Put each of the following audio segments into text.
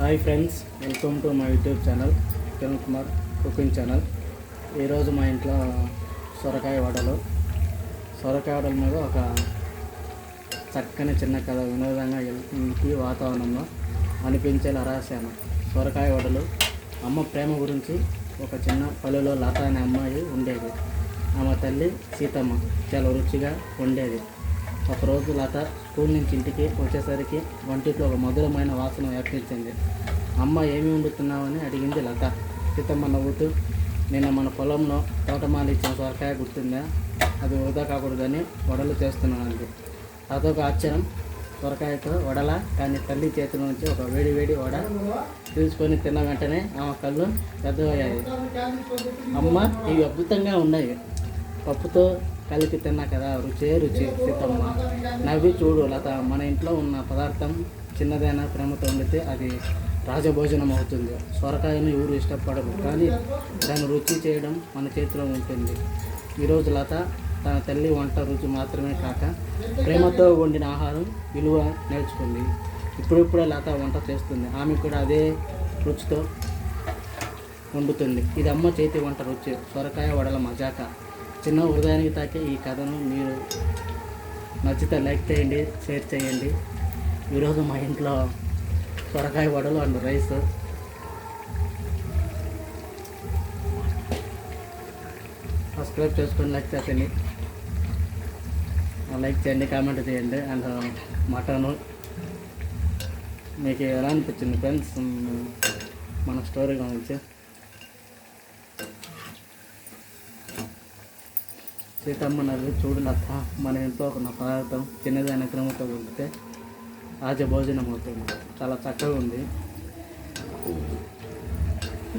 Hi friends, welcome to my YouTube channel Kiran Kumar cooking channel. ఈరోజు మా ఇంట్లో సొరకాయ వడలు మీద ఒక చక్కని చిన్న కథ వినోదంగా ఇంటి వాతావరణంలో అనిపించేలా రాశాను. సొరకాయ వడలు అమ్మ ప్రేమ గురించి. ఒక చిన్న పల్లెలో లత అనే అమ్మాయి ఉండేది. ఆమె తల్లి సీతమ్మ చాలా రుచిగా ఉండేది. ఒకరోజు లత స్కూల్ నుంచి ఇంటికి వచ్చేసరికి వంటిట్లో ఒక మధురమైన వాసన వ్యాపించింది. అమ్మ ఏమి వండుతున్నావని అడిగింది లత. సీతమ్మ నవ్వుతూ, నిన్న మన పొలంలో తోటమాలి ఇచ్చిన సొరకాయ గుర్తుందా? అది వృధా కాకూడదని వడలు చేస్తున్నానండి. అదొక ఆశ్చర్యం. సొరకాయతో వడల, కానీ తల్లి చేతుల నుంచి ఒక వేడి వేడి వడ తీసుకొని తిన్న వెంటనే ఆమె కళ్ళు పెద్దవయ్యాయి. అమ్మ, ఇవి అద్భుతంగా ఉన్నాయి. పప్పుతో కలిపి తిన్నా కదా, రుచే రుచి. సీతమ్మ నవ్వి, చూడు లత, మన ఇంట్లో ఉన్న పదార్థం చిన్నదైనా ప్రేమతో వండితే అది రాజభోజనం అవుతుంది. సొరకాయను ఎవరు ఇష్టపడరు, కానీ దాన్ని రుచి చేయడం మన చేతిలో ఉంటుంది. ఈరోజు లత తన తల్లి వంట రుచి మాత్రమే కాక ప్రేమతో వండిన ఆహారం విలువ నేర్చుకుంది. ఇప్పుడిప్పుడే లత వంట చేస్తుంది. ఆమె కూడా అదే రుచితో వండుతుంది. ఇది అమ్మ చేతి వంట రుచి. సొరకాయ వడల మజాక. చిన్న హృదయానికి తాకే ఈ కథను మీరు నచ్చితే లైక్ చేయండి, షేర్ చేయండి. ఈరోజు మా ఇంట్లో సొరకాయ వడలు అండ్ రైస్. సబ్స్క్రైబ్ చేసుకొని లైక్ చేయండి, కామెంట్ చేయండి. అండ్ మటను మీకు ఎలా అనిపించింది ఫ్రెండ్స్ మన స్టోరీ గురించి? సీతమ్మ నవ్వి, చూడు లత, మన ఇంట్లో ఒక పదార్థం చిన్నదైన క్రమంతో ఉంటే రాజ భోజనం అవుతుంది. చాలా చక్కగా ఉంది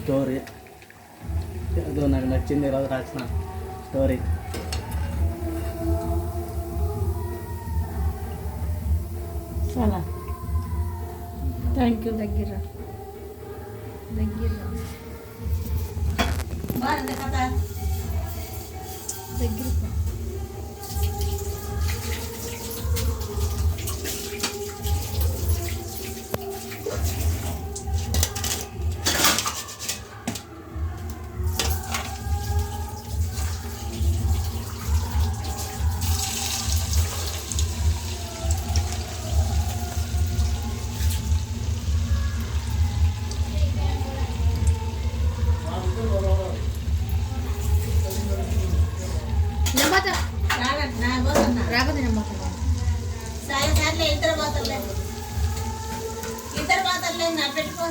స్టోరీ. ఏదో నాకు నచ్చింది ఈరోజు రాసిన స్టోరీ. చాలా థ్యాంక్ యూ. దగ్గర రాకపోతే ఇద్దరు పాత్రలేదు నా పెట్టుకో.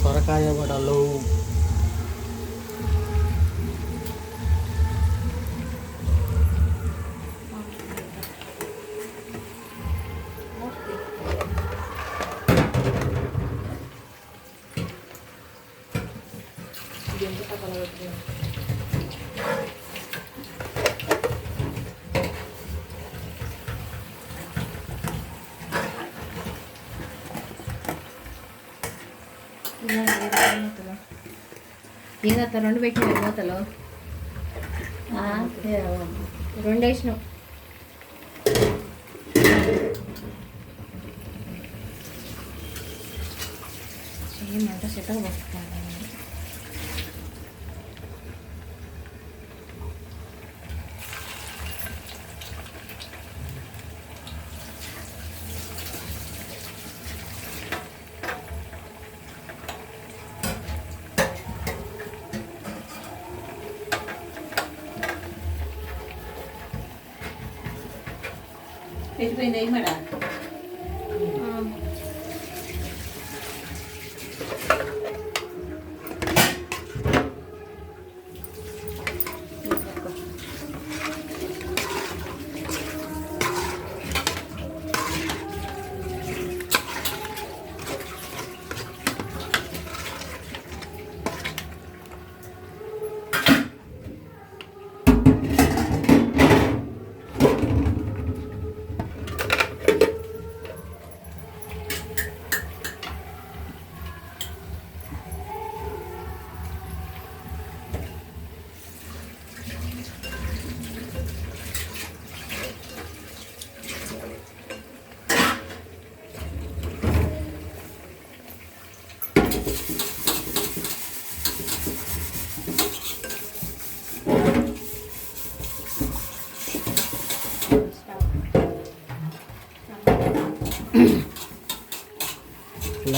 సొరకాయ వడలు ఏదత్త రెండు పెట్టిన మూతలు రెండు వేసినాం. ఏమంట చెత్తగా వస్తాను. పెట్టిపోయింది మేడం.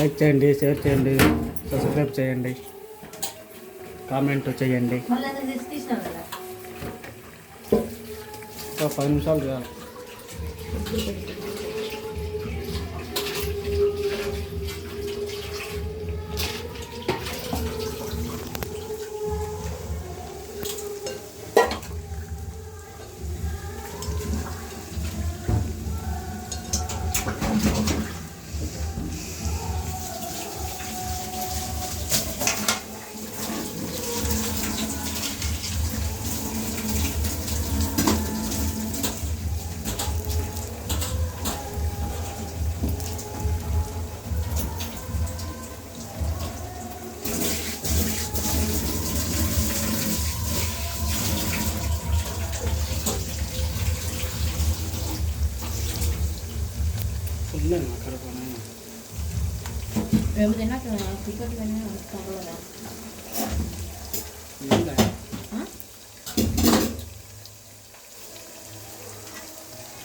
లైక్ చేయండి, షేర్ చేయండి, సబ్స్క్రైబ్ చేయండి, కామెంట్ చేయండి. మళ్ళీ అది తీసుకున్నావు కదా. ఒక 10 నిమిషాలు చాలు. ఫుల్ అక్కడ పని. రేపు తిన్నాక టికెట్ వెళ్ళినా వస్తాను కదా.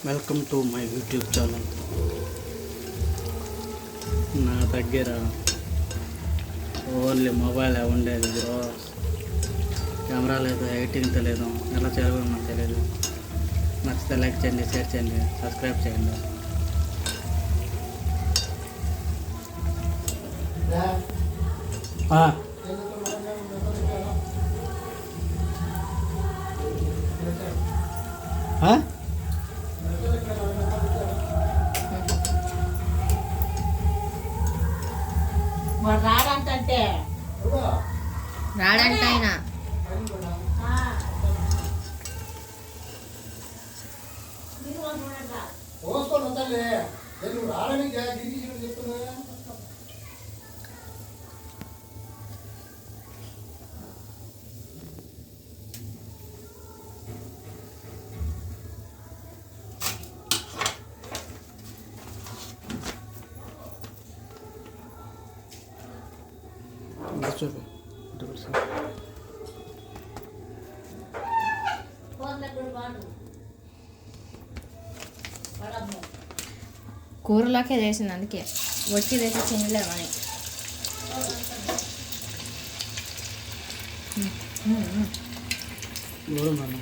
Welcome to my YouTube channel. నా దగ్గర ఓన్లీ మొబైల్ ఉండేది బ్రో. కెమెరా లేదు, ఎడిటింగ్ తెలియదు, ఎలా చేయాలో నాకు తెలియదు. నచ్చితే లైక్ చేయండి, షేర్ చేయండి, సబ్స్క్రైబ్ చేయండి. వాడు రాడంటే రాడంట ఆయన. చూపి కూరలోకే చేసింది, అందుకే వచ్చి వేసి తినలేమని. మనం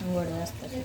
ఇంకోటి వేస్తారు.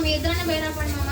మీ ఇద్దరనే పోయినప్పుడు